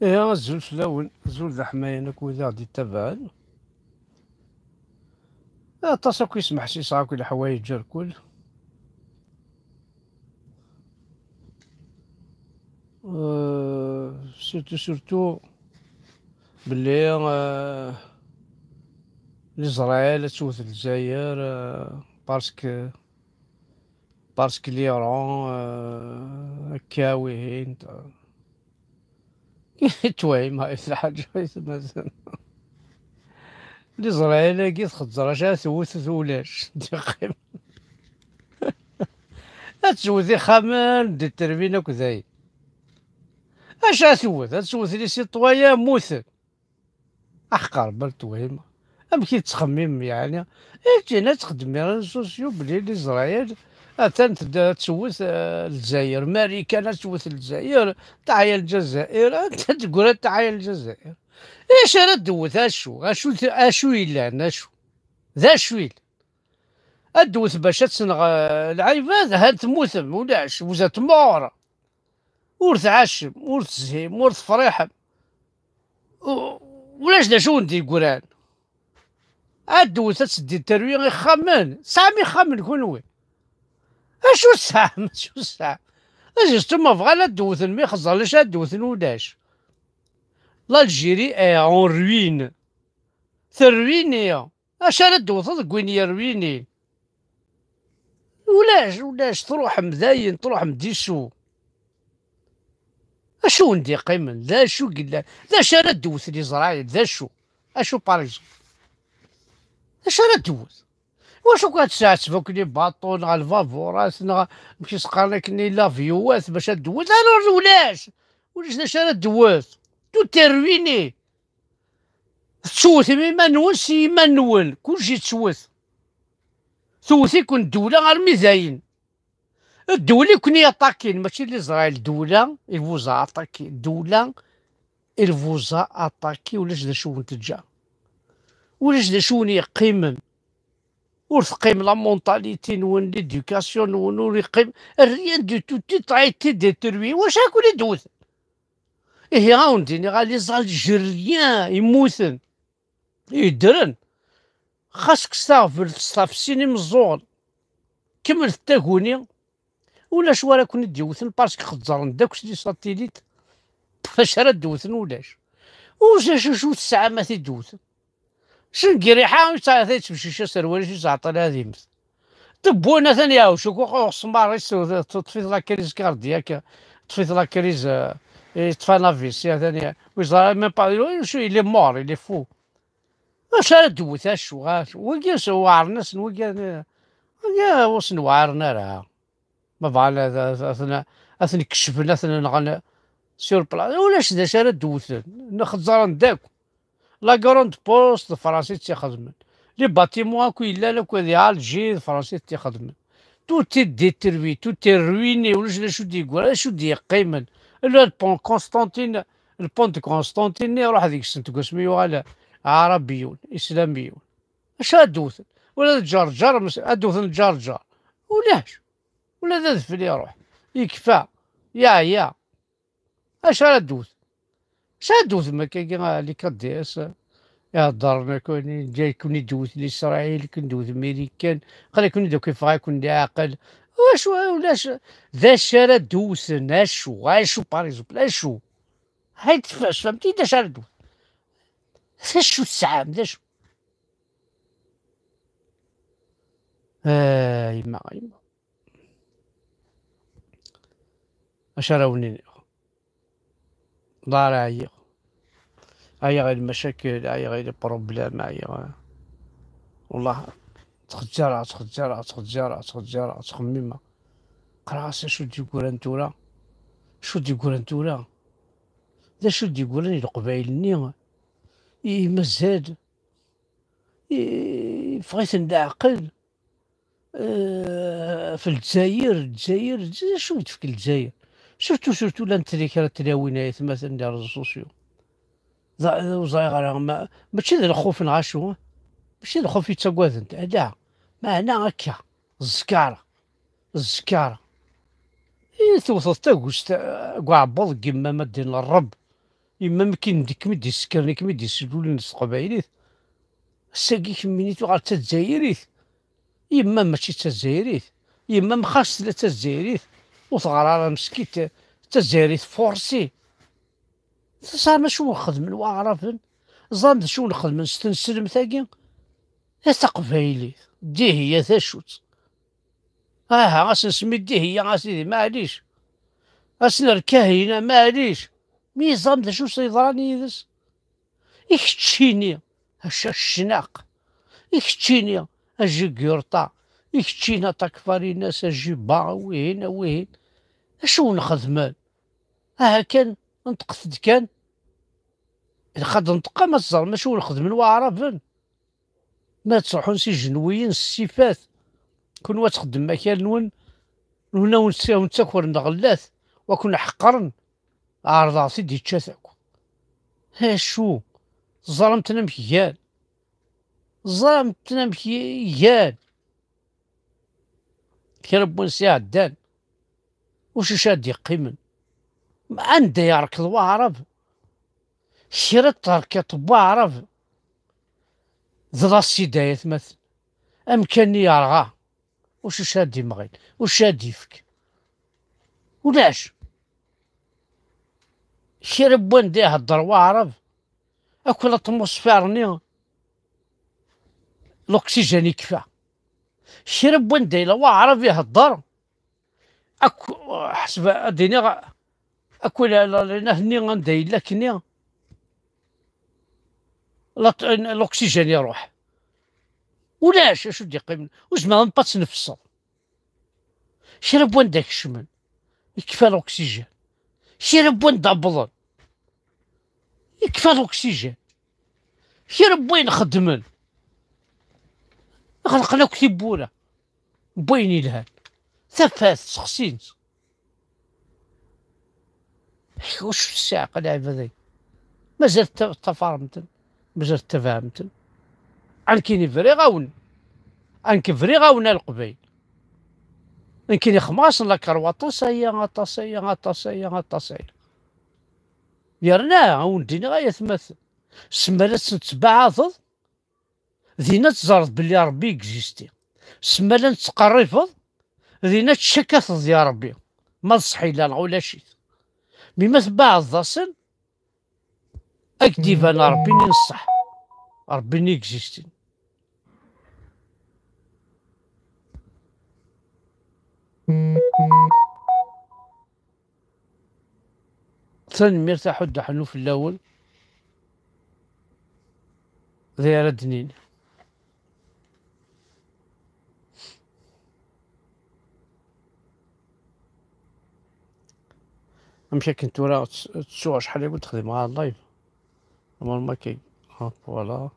إيه الزول فلاون الزول ذا حماية كوذا غادي يتبعن. تصاكو يسمح سي صاكو الحوايج الكل. سورتو بلي ليزرايل توت الجزائر، باسكو ليران هكاويين تويم هاي الحاجة مثلا. ليزرايل كي تخزر اش توت ولاش دقيق تسوثي خامان دي التربية كذاي اش توت لي سي طوايا موثل احقر بالتوهم. ام كي تخمم يعني جينا تخدم على السوسيو بلي ليزرايل اتن تسوث الجزائر ماريكان تسوث الجزائر تعايا الجزائر انت تقول تعايا الجزائر. ايش راه دوث اشو يلان اشو ذا شويل ادوث باش تسنغ العيبات هاد تموثم ولاش وزات مور ور تعشم ور تزهيم ور تفريحم ولاش دا شو ندي قران ادوث تسدي الترويغ يخمن سامي يخمن كونوي اشو السام اشو السام اجي ستما بغا لا دوث المي خزرلاش ادوث ولاش l'Algérie est en ruine. ترويني اش راه دوث كوين رويني ولاش تروح مذاين تروح مديسو اشو ندي قيمن ذا شو قلا ذا شرا دوث لي زراير ذا شو اشو باريزون اش راه دوث واش كانت ساعة تفوك لي باطون على الفافورات مشي سقارنا كني لافيوات باش دوث انا ولاش ذا شرا دوث تو ترويني تسوث ما نول ما نول كلشي تسوث ثوثي كون الدولة غير ميزاين الدولة كون يطاكين ماشي لإسرائيل الدولة الفوزا أطاكي الدولة الفوزا أطاكي ولاش دا شو نتجا ولاش دا شو يقيمن ور تقيم لا مونتاليتي نون ليدوكاسيون نون يقيم ريان دو تو تي ترايتي ديتروي واش هاكو اللي دوث إيه عاونديني غا لي زالجيريان يموتن يدرن خاصك تستغفر السيني مزور كمل التاكوني ولاش ورا كون ديوثن باسكو خزرن داكش لي ساتيليت فاش راه دوثن ولاش شو الساعة ما تيدوثن شنكيري حاول تمشي شي سروال شي تعطل هذيمت تبونا ثاني ياو شو سمار تطفيت لا كريز كاردياك تطفيت لا كريز طفى نافيس ثاني وزا ميم با شو إلي مور إلي فو واش راه دوث اشو وكا سوارناس وكا واش نوعرنا راه ما بغا اثني كشفنا اثني نغنى سور بلا ولاش دا شارع دوثن نخزرن داك لا كروند بوست الفرنسي تيخدمن لي باتيمون كو الا لا كو دي الجي الفرنسي تيخدمن تو تي ديتروي تو تي رويني ولاش شو ديقول شو دي قيمن البون كونستانتين البون دو كونستانتين يروح هذيك السنت قسميو على عربيون اسلاميون اش دوثن ولا الجرجر ادوثن الجرجر ولاش ولا ذا ذفل يروح يكفى يا اش راه دوث اش راه دوث ما كاين اللي كديس يهضرنا كوني جاي كوني دوث لاسرائيل كون دوث ميريكان قال كوني دوك كيف غيكون عاقل واش ولاش ذا الشارع دوثن اشو باريزوبل اشو هاي تفاش فهمتي دا شارع دوث شو السعام دا شو يما اش راوني الله راه هيا غير المشاكل هيا غير البروبلام هيا والله تخجر تخمم قراص شو تيقول انتولا شو تيقول انتولا لا شو تيقول القبايل مازال بغيت نعقل في الجزائر شو في الجزائر سورتو لانتريك تلاوينا مثلا ديال الريزو وزايغ ماشي ذا الخوف نغاشو ماشي ذا الخوف يتسكواد لا ما هنا هكا الزكارة توصل تاكوس كاع عبوض كيما ما دين الرب إما مكين ديك مدي سكرني كمدي يسلول الناس قبايليت الساقي كمينيتو غير تزايريت إما ماشي تزايريت إما مخاص لا تزايريت وثغرى مسكيت تزايريت فورسي صار ما شو نخدم واعرفن ظن شو نخدم نستنسلم ثاقي تقبايليت دي هي ثاشوت غاس نسمي دي هي غاسيدي معليش غاس الكاهنة معليش ميزان دا شو سيضراني يدس يكتشيني هشا الشناق يكتشيني اجي قيرطا يكتشينا تكفاري ناس اجي با وين وين اشو نخدمان كان نتقصد كان إذا خد نطقا ما تزر ما شو نخدم واعرفن ما تروحون سي جنويين السيفات كون وتخدم مكان نون هنا ونتاكور نغلاث وكون حقرن عارض راسي دي تشاثاكو شو ظلمتنا مكيان ظلمتنا مكيان كي ربي نسي عدان وش شاد يقيمن عنده يركض واعرف شرط تركض واعرف ذا السداية مثل أمكاني يرغى وش شاد يمغي وش شاد يفك ولاش شرب وين دي هدر واعرف أكل أتموسفيرني الأكسجين يكفى شرب وين دي لو واعرف يهدر حسب أديني أكل هني غندي لكني الأكسجين يروح ولاش اشو دي قيمن واش ما نبطش نفصل شرب وين داك الشمن يكفى الأكسجين شرب وين دابلون يكفى الأكسجين شرب وين خدمن خلقنا كتبونا بويني لهاد ثفات سخسين واش الساعة لعبة ذي مازال تفارمتن مازال تفاهمتن عنكيني فري غاون عنك فري غاون القبيل يمكن خماس لا كرواطاسية غطاسية يرنا ولديني غاية تمثل سمالات تبعاضض ذينا تزرد بلي ربي اكزيستي سمالات تقرفض ذينا تشكث يا ربي ما صحي لا ولا شي بما تبعض ضاسن اكديف انا ربي نصح ربي اكزيستي ثاني مرتاح حد حنو في الاول ذي ردنين مشى كنت ورا تسوى شحال قلت تخدم مع اللايف ما كاين فوالا.